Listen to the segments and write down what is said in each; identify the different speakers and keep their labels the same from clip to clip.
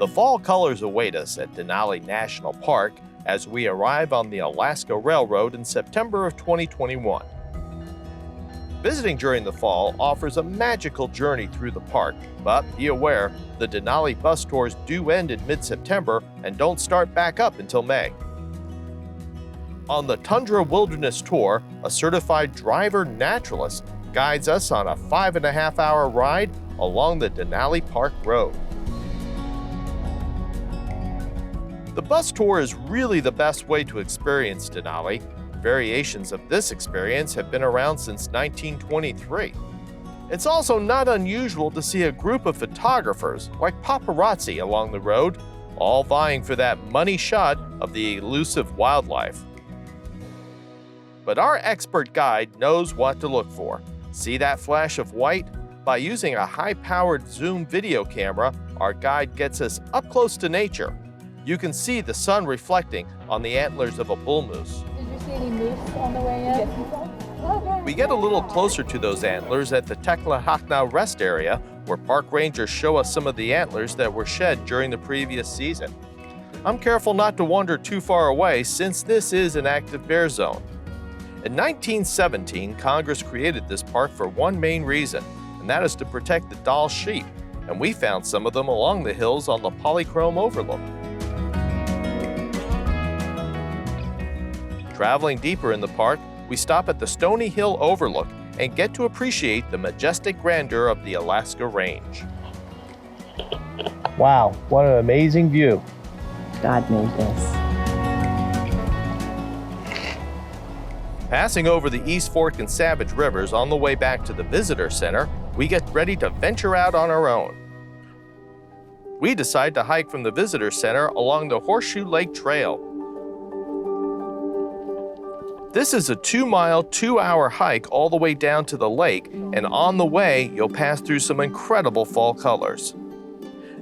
Speaker 1: The fall colors await us at Denali National Park as we arrive on the Alaska Railroad in September of 2021. Visiting during the fall offers a magical journey through the park, but be aware, the Denali bus tours do end in mid-September and don't start back up until May. On the Tundra Wilderness Tour, a certified driver naturalist guides us on a 5.5-hour ride along the Denali Park Road. The bus tour is really the best way to experience Denali. Variations of this experience have been around since 1923. It's also not unusual to see a group of photographers, like paparazzi, along the road, all vying for that money shot of the elusive wildlife. But our expert guide knows what to look for. See that flash of white? By using a high-powered zoom video camera, our guide gets us up close to nature. You can see the sun reflecting on the antlers of a bull moose.
Speaker 2: Did you see any moose on the way in?
Speaker 1: We get a little closer to those antlers at the Teklahakna rest area, where park rangers show us some of the antlers that were shed during the previous season. I'm careful not to wander too far away since this is an active bear zone. In 1917, Congress created this park for one main reason, and that is to protect the Dall sheep, and we found some of them along the hills on the Polychrome Overlook. Traveling deeper in the park, we stop at the Stony Hill Overlook and get to appreciate the majestic grandeur of the Alaska Range. Wow, what an amazing view.
Speaker 2: God made this.
Speaker 1: Passing over the East Fork and Savage Rivers on the way back to the Visitor Center, we get ready to venture out on our own. We decide to hike from the Visitor Center along the Horseshoe Lake Trail. This is a 2-mile, 2-hour hike all the way down to the lake, and on the way, you'll pass through some incredible fall colors.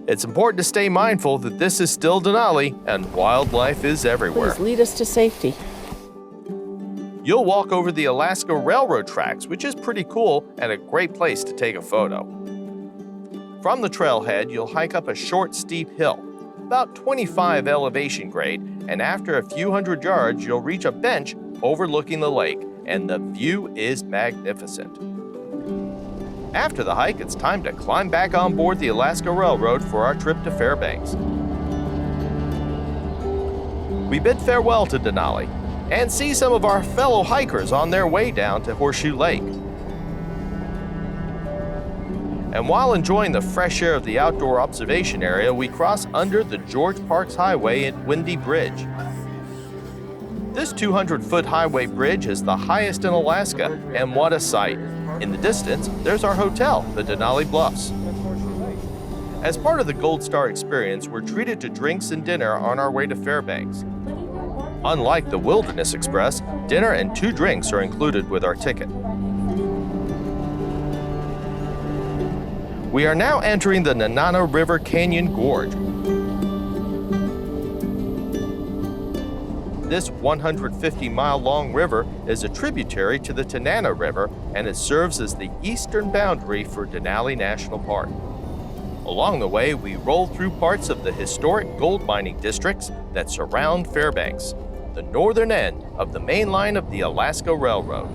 Speaker 1: It's important to stay mindful that this is still Denali and wildlife is everywhere.
Speaker 2: Please lead us to safety.
Speaker 1: You'll walk over the Alaska Railroad tracks, which is pretty cool and a great place to take a photo. From the trailhead, you'll hike up a short, steep hill, about 25 elevation grade, and after a few hundred yards, you'll reach a bench overlooking the lake, and the view is magnificent. After the hike, it's time to climb back on board the Alaska Railroad for our trip to Fairbanks. We bid farewell to Denali and see some of our fellow hikers on their way down to Horseshoe Lake. And while enjoying the fresh air of the outdoor observation area, we cross under the George Parks Highway at Windy Bridge. This 200-foot highway bridge is the highest in Alaska, and what a sight. In the distance, there's our hotel, the Denali Bluffs. As part of the Gold Star experience, we're treated to drinks and dinner on our way to Fairbanks. Unlike the Wilderness Express, dinner and 2 drinks are included with our ticket. We are now entering the Nenana River Canyon Gorge. This 150-mile-long river is a tributary to the Tanana River, and it serves as the eastern boundary for Denali National Park. Along the way, we roll through parts of the historic gold mining districts that surround Fairbanks, the northern end of the main line of the Alaska Railroad.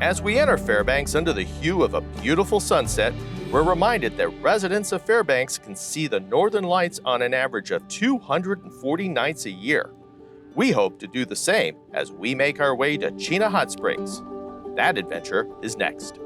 Speaker 1: As we enter Fairbanks under the hue of a beautiful sunset, we're reminded that residents of Fairbanks can see the northern lights on an average of 240 nights a year. We hope to do the same as we make our way to Chena Hot Springs. That adventure is next.